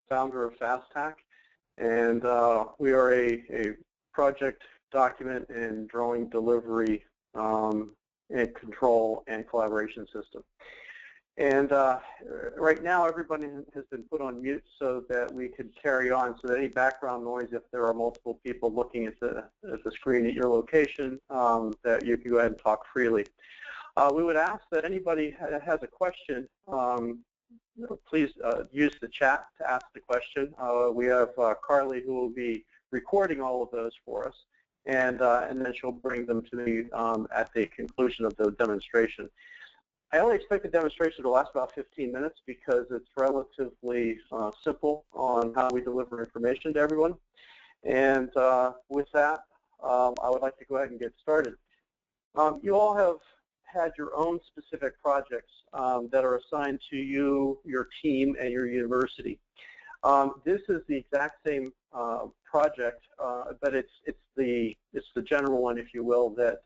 founder of FASTTAC, and we are a project document and drawing delivery and control and collaboration system. And right now, everybody has been put on mute so that we can carry on, so that any background noise, if there are multiple people looking at the screen at your location, that you can go ahead and talk freely. We would ask that anybody that has a question, please use the chat to ask the question. We have Carly, who will be recording all of those for us, and then she'll bring them to me at the conclusion of the demonstration. I only expect the demonstration to last about 15 minutes because it's relatively simple on how we deliver information to everyone. And with that, I would like to go ahead and get started. You all have had your own specific projects that are assigned to you, your team, and your university. This is the exact same project, but it's the general one, if you will, that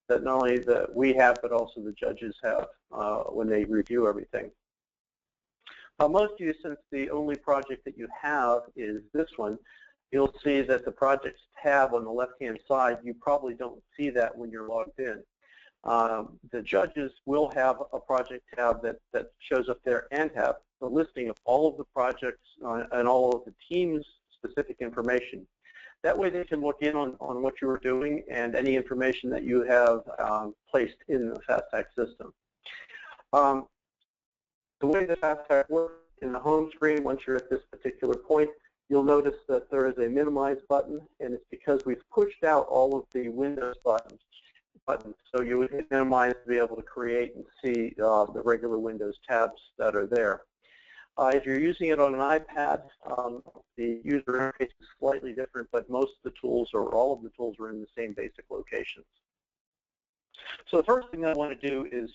that not only that we have, but also the judges have when they review everything. Most of you, since the only project that you have is this one, you'll see that the projects tab on the left-hand side, you probably don't see that when you're logged in. The judges will have a project tab that shows up there and have the listing of all of the projects and all of the team's specific information. That way they can look in on what you are doing and any information that you have placed in the FASTTAC system. The way that FASTTAC works in the home screen, once you're at this particular point, you'll notice that there is a minimize button, and it's because we've pushed out all of the Windows buttons. So you would hit minimize to be able to create and see the regular Windows tabs that are there. If you're using it on an iPad, the user interface is slightly different, but most of the tools, or all of the tools, are in the same basic locations. So the first thing I want to do is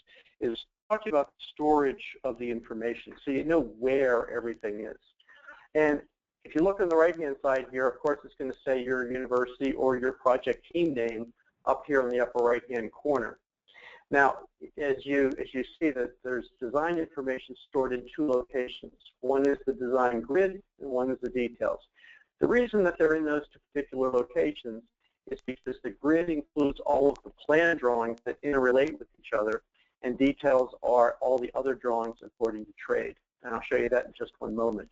talk to you about the storage of the information, so you know where everything is. And if you look on the right-hand side here, of course, it's going to say your university or your project team name up here in the upper right-hand corner. Now, as you see that there's design information stored in two locations. One is the design grid, and one is the details. The reason that they're in those two particular locations is because the grid includes all of the plan drawings that interrelate with each other, and details are all the other drawings according to trade. And I'll show you that in just one moment.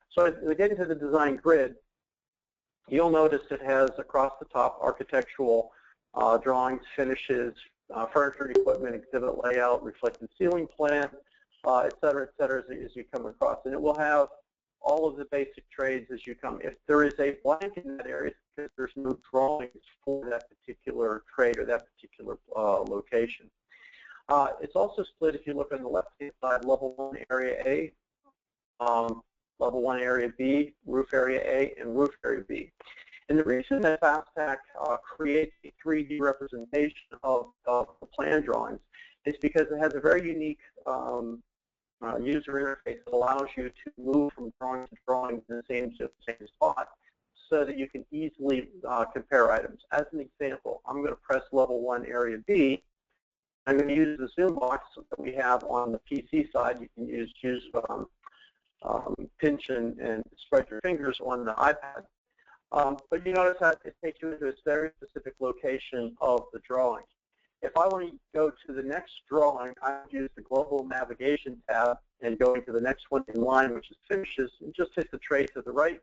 So as we get into the design grid, you'll notice it has across the top architectural drawings, finishes, furniture and equipment, exhibit layout, reflected ceiling plan, et cetera, as you come across. And it will have all of the basic trades as you come. If there is a blank in that area, it's because there's no drawings for that particular trade or that particular location. It's also split, if you look on the left-hand side, level 1 area A, level 1 area B, roof area A, and roof area B. And the reason that FASTTAC creates a 3D representation of the plan drawings is because it has a very unique user interface that allows you to move from drawing to drawing in the same spot so that you can easily compare items. As an example, I'm going to press level 1 area B. I'm going to use the zoom box that we have on the PC side. You can use pinch and spread your fingers on the iPad. But you notice that it takes you into a very specific location of the drawing. If I want to go to the next drawing, I would use the global navigation tab and going to the next one in line, which is finishes, and just hit the tray to the right,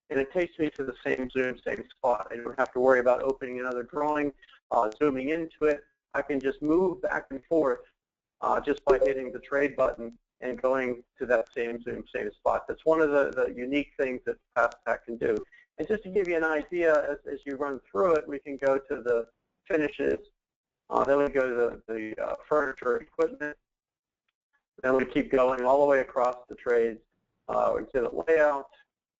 and it takes me to the same zoom, same spot. I don't have to worry about opening another drawing, zooming into it. I can just move back and forth just by hitting the trade button and going to that same zoom, same spot. That's one of the unique things that FASTTAC can do. And just to give you an idea, as you run through it, we can go to the finishes, then we go to the furniture equipment, then we keep going all the way across the trades, exhibit layout,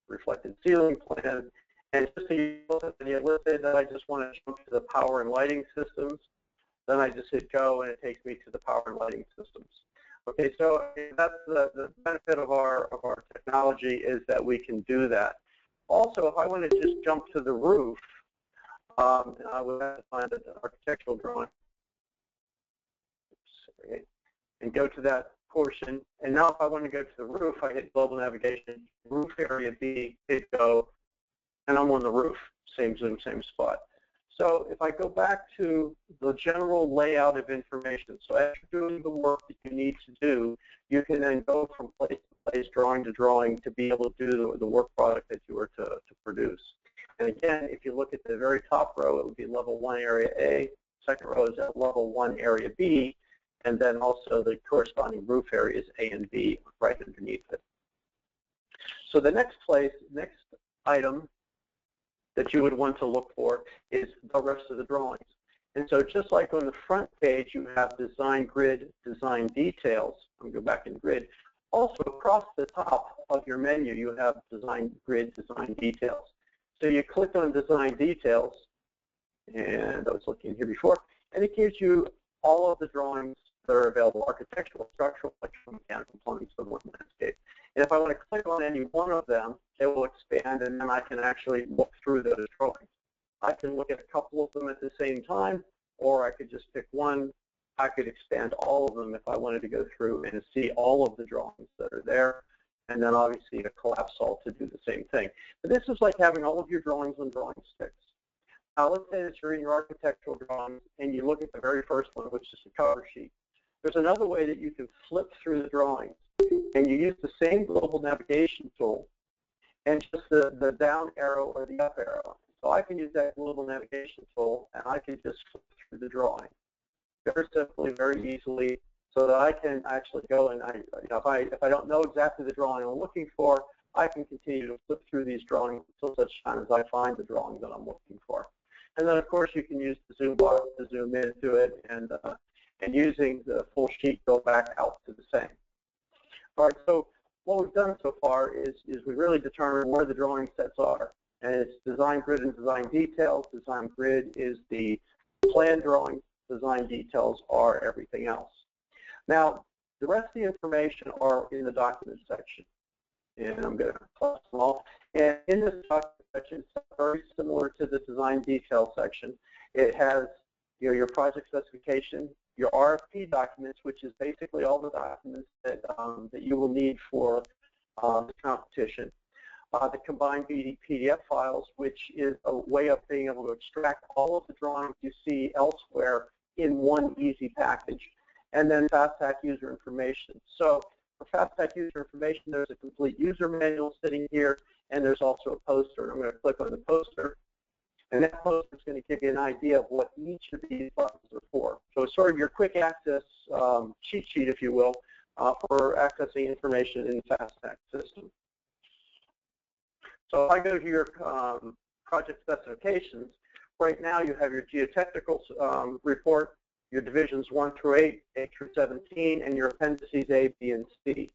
reflected ceiling plan, and just so you look at the let's say that I just want to jump to the power and lighting systems, then I just hit go and it takes me to the power and lighting systems. Okay, so that's the benefit of our technology is that we can do that. Also, if I want to just jump to the roof, I would have to find an architectural drawing and go to that portion, and now if I want to go to the roof, I hit global navigation, roof area B, hit go, and I'm on the roof, same zoom, same spot. So if I go back to the general layout of information, so as you're doing the work that you need to do, you can then go from place to place, drawing to drawing, to be able to do the work product that you were to produce. And again, if you look at the very top row, it would be level 1 area A, second row is at level 1 area B, and then also the corresponding roof areas A and B right underneath it. So the next item that you would want to look for is the rest of the drawings. And so just like on the front page, you have design grid, design details. I'm going to go back in grid. Also across the top of your menu, you have design grid, design details. So you click on design details, and I was looking here before, and it gives you all of the drawings that are available: architectural, structural, electrical, mechanical, plumbing, civil, and landscape. And if I want to click on any one of them, it will expand, and then I can actually look through those drawings. I can look at a couple of them at the same time, or I could just pick one. I could expand all of them if I wanted to go through and see all of the drawings that are there, and then obviously a collapse all to do the same thing. But this is like having all of your drawings on drawing sticks. Now let's say that you're in your architectural drawings, and you look at the very first one, which is the cover sheet. There's another way that you can flip through the drawings, and you use the same global navigation tool and just the down arrow or the up arrow. So I can use that global navigation tool, and I can just flip through the drawing very simply, very easily, so that I can actually go and if I don't know exactly the drawing I'm looking for, I can continue to flip through these drawings until such time as I find the drawing that I'm looking for. And then of course you can use the zoom bar to zoom into it, and using the full sheet go back out to the same. All right, so what we've done so far is we really determined where the drawing sets are. And it's design grid and design details. Design grid is the plan drawing. Design details are everything else. Now, the rest of the information are in the document section. And I'm going to plus them all. And in this document section, it's very similar to the design detail section. It has your project specification, your RFP documents, which is basically all the documents that you will need for the competition. The combined PDF files, which is a way of being able to extract all of the drawings you see elsewhere in one easy package. And then FASTTAC user information. So for FASTTAC user information, there's a complete user manual sitting here, and there's also a poster. And I'm going to click on the poster. And that poster is going to give you an idea of what each of these buttons are for. So it's sort of your quick access cheat sheet, if you will, for accessing information in the FASTTAC system. So if I go to your project specifications, right now you have your geotechnical report, your divisions 1 through 8, 8 through 17, and your appendices A, B, and C.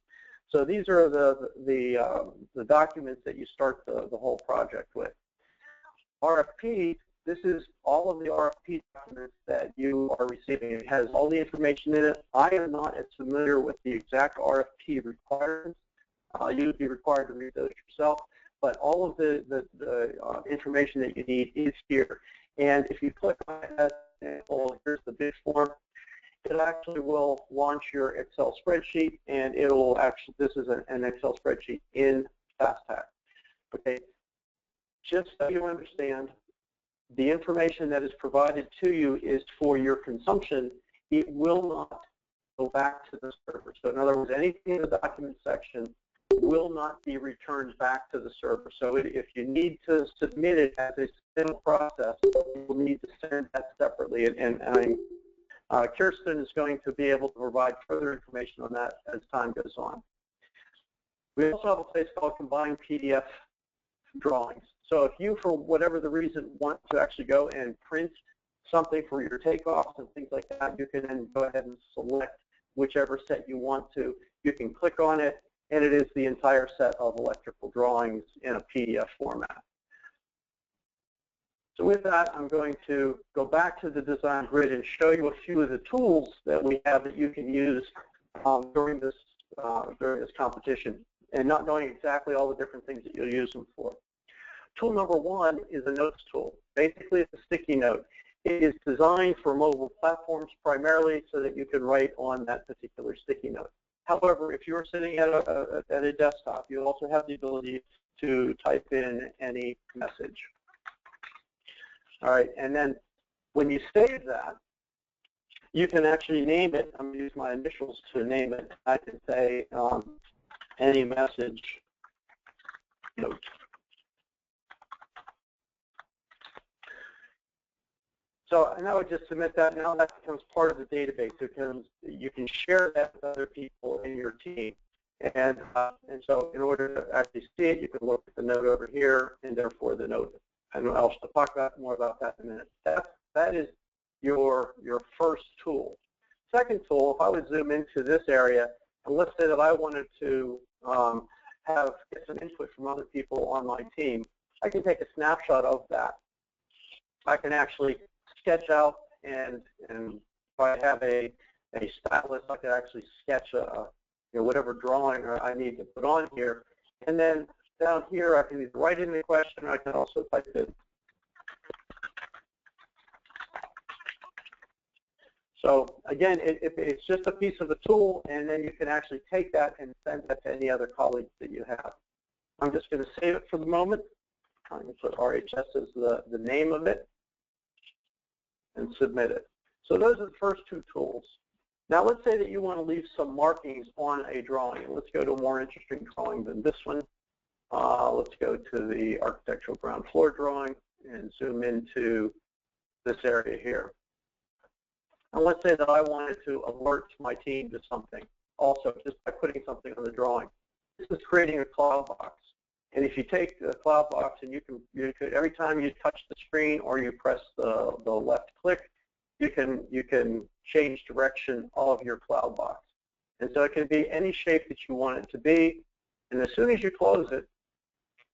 So these are the documents that you start the whole project with. RFP, this is all of the RFP documents that you are receiving. It has all the information in it. I am not as familiar with the exact RFP requirements. You'd be required to read those yourself, but all of the information that you need is here. And if you click on that, here's the bid form, it actually will launch your Excel spreadsheet, and it will actually, this is an Excel spreadsheet in FASTTAC. Okay. Just so you understand, the information that is provided to you is for your consumption. It will not go back to the server. So in other words, anything in the document section will not be returned back to the server. So if you need to submit it as a single process, you will need to send that separately. And Kirsten is going to be able to provide further information on that as time goes on. We also have a place called Combined PDF Drawings. So if you, for whatever the reason, want to actually go and print something for your takeoffs and things like that, you can then go ahead and select whichever set you want to. You can click on it, and it is the entire set of electrical drawings in a PDF format. So with that, I'm going to go back to the design grid and show you a few of the tools that we have that you can use during this competition, and not knowing exactly all the different things that you'll use them for. Tool number 1 is a notes tool. Basically, it's a sticky note. It is designed for mobile platforms primarily so that you can write on that particular sticky note. However, if you're sitting at a desktop, you also have the ability to type in any message. All right, and then when you save that, you can actually name it. I'm going to use my initials to name it. I can say any message note. So, and I would just submit that. Now that becomes part of the database because you can share that with other people in your team. And so in order to actually see it, you can look at the note over here, and therefore the note. And I'll talk more about that in a minute. That is your first tool. Second tool, if I would zoom into this area, and let's say that I wanted to get some input from other people on my team, I can take a snapshot of that. I can actually sketch out, and if I have a stylus, I can actually sketch whatever drawing I need to put on here. And then down here, I can either write in the question, or I can also type it. So again, it's just a piece of a tool, and then you can actually take that and send that to any other colleagues that you have. I'm just going to save it for the moment. I'm going to put RHS as the name of it and submit it. So those are the first two tools. Now let's say that you want to leave some markings on a drawing. Let's go to a more interesting drawing than this one. Let's go to the architectural ground floor drawing and zoom into this area here. And let's say that I wanted to alert my team to something also just by putting something on the drawing. This is creating a cloud box. And if you take the cloud box and you could every time you touch the screen or you press the left click, you can change direction of your cloud box. And so it can be any shape that you want it to be. And as soon as you close it,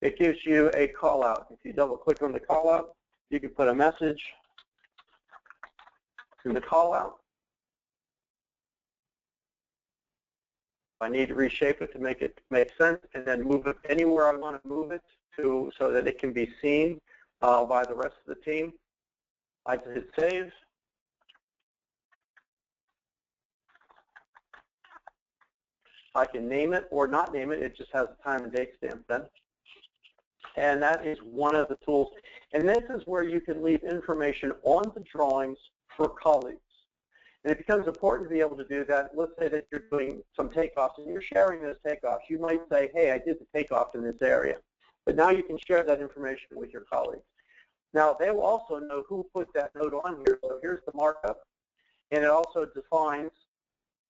it gives you a call out. If you double click on the call out, you can put a message in the call out. I need to reshape it to make it make sense, and then move it anywhere I want to move it to so that it can be seen by the rest of the team. I can hit save. I can name it or not name it. It just has a time and date stamp then. And that is one of the tools. And this is where you can leave information on the drawings for colleagues. And it becomes important to be able to do that. Let's say that you're doing some takeoffs and you're sharing those takeoffs. You might say, hey, I did the takeoff in this area. But now you can share that information with your colleagues. Now, they will also know who put that note on here. So here's the markup. And it also defines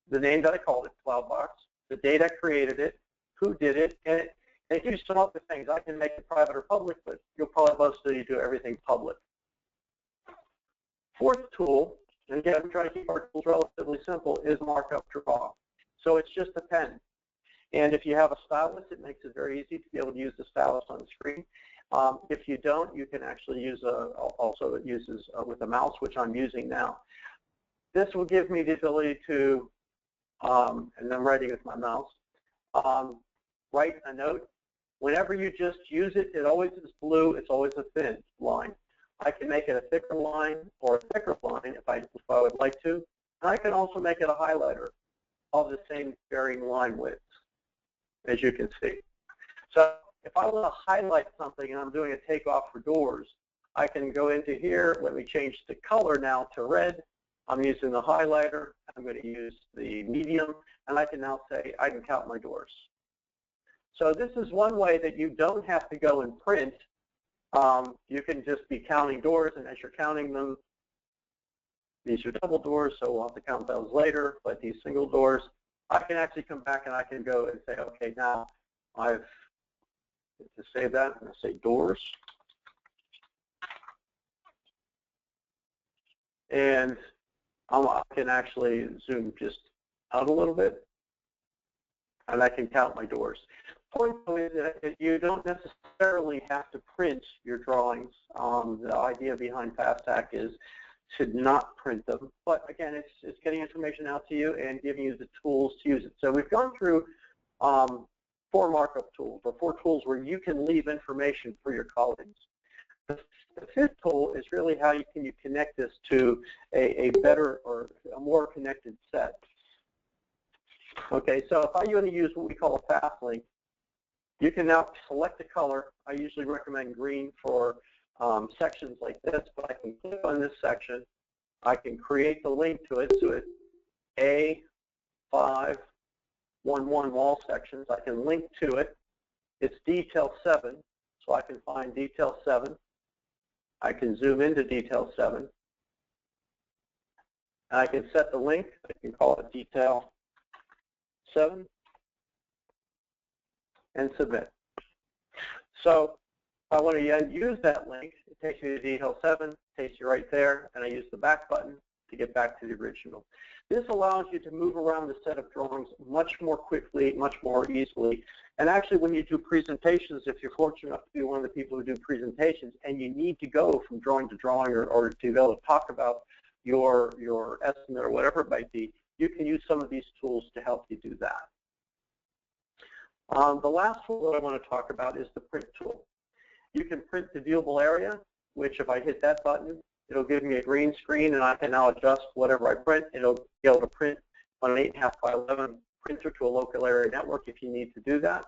the name that I called it, Cloudbox, the date I created it, who did it, and it gives you some other things. I can make it private or public, but you'll probably mostly do everything public. Fourth tool, and again, I'm trying to keep our tools relatively simple, is Markup Draw. So it's just a pen. And if you have a stylus, it makes it very easy to be able to use the stylus on the screen. If you don't, you can actually use also it uses with a mouse, which I'm using now. This will give me the ability to, and I'm writing with my mouse, write a note. Whenever you just use it, it always is blue. It's always a thin line. I can make it a thicker line or a thicker line if I would like to. And I can also make it a highlighter of the same varying line width, as you can see. So if I want to highlight something and I'm doing a takeoff for doors, I can go into here. Let me change the color now to red. I'm using the highlighter. I'm going to use the medium. And I can now say I can count my doors. So this is one way that you don't have to go and print. You can just be counting doors, and as you're counting them, these are double doors, so we'll have to count those later, but these single doors, I can actually come back and I can go and say, okay, now I've, to save that, I'm going to say doors. And I can actually zoom just out a little bit, and I can count my doors. Point is that you don't necessarily have to print your drawings. The idea behind FASTTAC is to not print them. But again, it's getting information out to you and giving you the tools to use it. So we've gone through 4 markup tools, or 4 tools where you can leave information for your colleagues. The 5th tool is really how you connect this to a better or a more connected set. Okay, so if I want to use what we call a fast link, you can now select a color. I usually recommend green for sections like this, but I can click on this section. I can create the link to it. So it's A511 wall sections. I can link to it. It's detail 7, so I can find detail 7. I can zoom into detail 7. I can set the link. I can call it detail 7 and submit. So if I want to use that link, it takes me to detail 7, takes you right there, and I use the back button to get back to the original. This allows you to move around the set of drawings much more quickly, much more easily. And actually, when you do presentations, if you're fortunate enough to be one of the people who do presentations, and you need to go from drawing to drawing or to be able to talk about your estimate or whatever it might be, you can use some of these tools to help you do that. The last tool that I want to talk about is the print tool. You can print the viewable area, which if I hit that button, it'll give me a green screen, and I can now adjust whatever I print. It'll be able to print on an 8.5 by 11 printer to a local area network if you need to do that.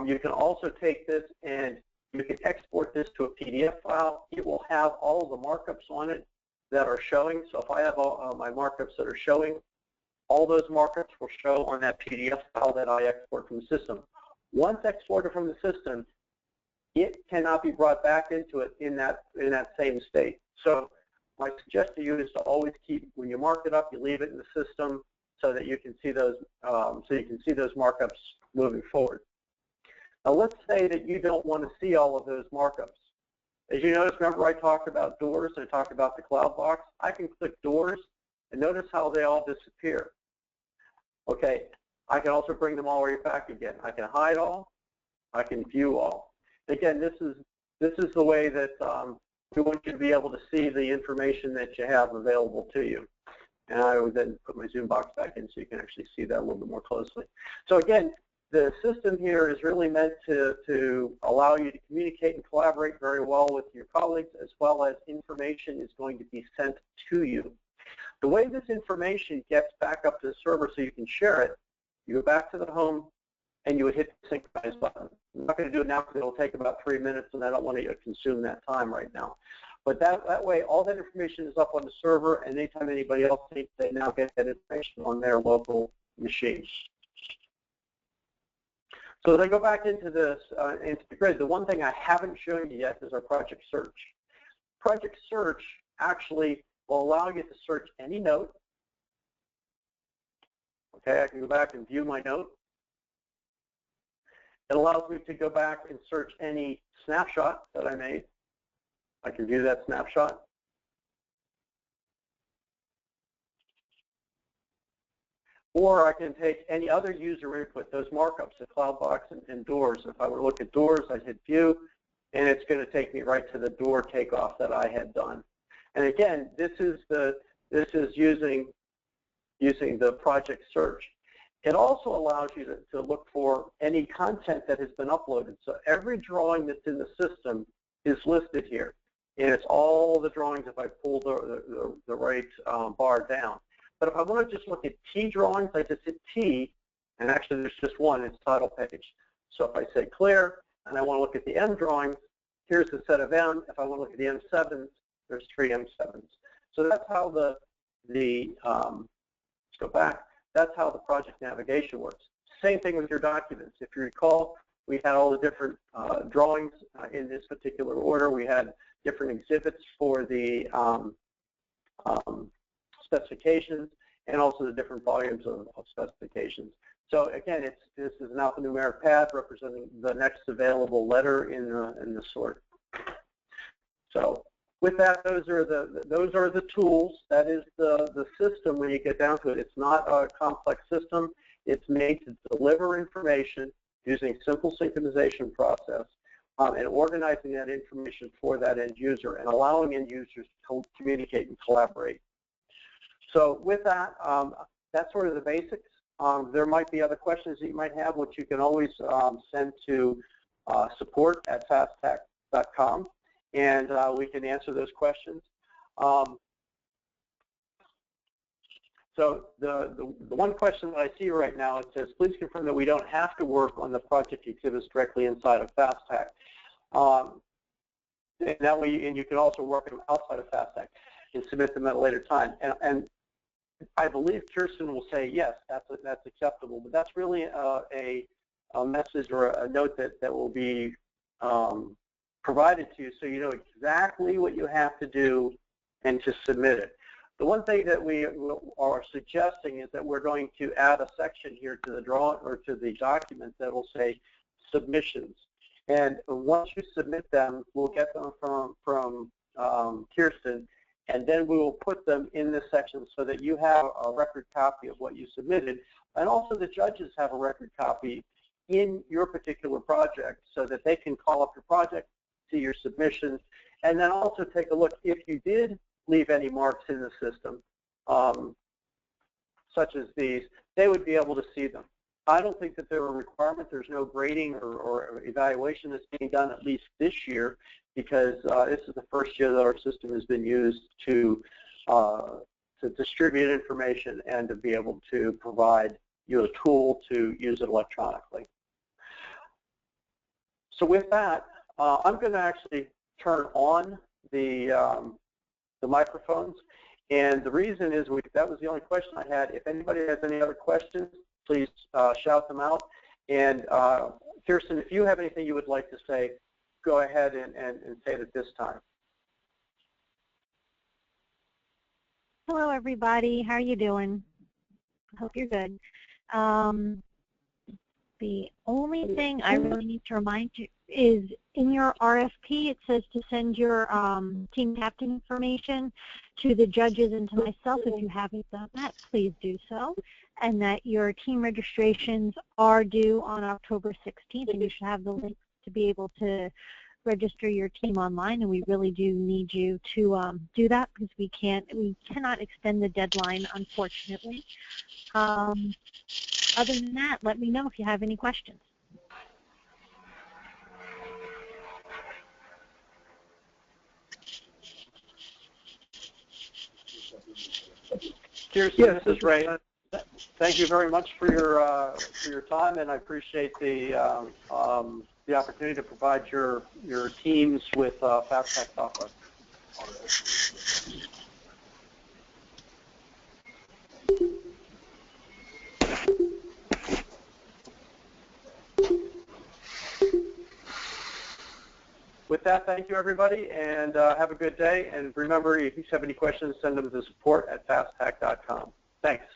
You can also take this and you can export this to a PDF file. It will have all of the markups on it that are showing. So if I have all my markups that are showing, all those markups will show on that PDF file that I export from the system. Once exported from the system, it cannot be brought back into it in that same state. So my suggestion to you is to always keep, when you mark it up, you leave it in the system so that you can see those markups moving forward. Now let's say that you don't want to see all of those markups. As you notice, remember I talked about doors and I talked about the cloud box. I can click doors and notice how they all disappear. Okay, I can also bring them all right back again. I can hide all. I can view all. Again, this is the way that we want you to be able to see the information that you have available to you. And I would then put my zoom box back in so you can actually see that a little bit more closely. So again, the system here is really meant to allow you to communicate and collaborate very well with your colleagues, as well as information is going to be sent to you. The way this information gets back up to the server so you can share it, you go back to the home and you would hit the synchronize button. I'm not going to do it now because it'll take about 3 minutes and I don't want to consume that time right now. But that way, all that information is up on the server, and anytime anybody else needs, they now get that information on their local machines. So as I go back into this, into the grid, the one thing I haven't shown you yet is our project search. Project search actually will allow you to search any note. Okay, I can go back and view my note. It allows me to go back and search any snapshot that I made. I can view that snapshot. Or I can take any other user input, those markups, the cloud box and doors. If I were to look at doors, I'd hit view, and it's going to take me right to the door takeoff that I had done. And again, this is using the project search. It also allows you to look for any content that has been uploaded. So every drawing that's in the system is listed here. And it's all the drawings if I pull the right bar down. But if I want to just look at T drawings, I just hit T, and actually there's just one, it's title page. So if I say clear, and I want to look at the M drawings, here's the set of M. If I want to look at the M7s, there's 3 M7s. So that's how let's go back, that's how the project navigation works. Same thing with your documents. If you recall, we had all the different drawings in this particular order. We had different exhibits for the specifications and also the different volumes of specifications. So again, this is an alphanumeric pad representing the next available letter in the sort. So with that, those are the tools. That is the system when you get down to it. It's not a complex system. It's made to deliver information using simple synchronization process and organizing that information for that end user and allowing end users to communicate and collaborate. So with that, that's sort of the basics. There might be other questions that you might have, which you can always send to support@FASTTAC.com, and we can answer those questions. So the one question that I see right now, it says, please confirm that we don't have to work on the project exhibits directly inside of FASTTAC. And that way, and you can also work them outside of FASTTAC and submit them at a later time. And I believe Kirsten will say, yes, that's acceptable. But that's really a message or a note that will be provided to you so you know exactly what you have to do and to submit it. The one thing that we are suggesting is that we're going to add a section here to the drawing or to the document that will say submissions. And once you submit them, we'll get them from Kirsten, and then we will put them in this section so that you have a record copy of what you submitted, and also the judges have a record copy in your particular project so that they can call up your project, see your submissions, and then also take a look if you did leave any marks in the system, such as these, they would be able to see them. I don't think that they're a requirement. There's no grading or evaluation that's being done at least this year because this is the first year that our system has been used to distribute information and to be able to provide you a tool to use it electronically. So with that, I'm going to actually turn on the microphones. And the reason is that was the only question I had. If anybody has any other questions, please shout them out. And Kirsten, if you have anything you would like to say, go ahead and say it at this time. Hello, everybody. How are you doing? I hope you're good. The only thing I really need to remind you is in your RFP, it says to send your team captain information to the judges and to myself. If you haven't done that, please do so. And that your team registrations are due on October 16th, and you should have the link to be able to register your team online. And we really do need you to do that because we cannot extend the deadline, unfortunately. Other than that, let me know if you have any questions. Kirsten, this is Ray. Thank you very much for your time, and I appreciate the opportunity to provide your teams with FASTTAC software. With that, thank you, everybody, and have a good day. And remember, if you have any questions, send them to support@fasttac.com. Thanks.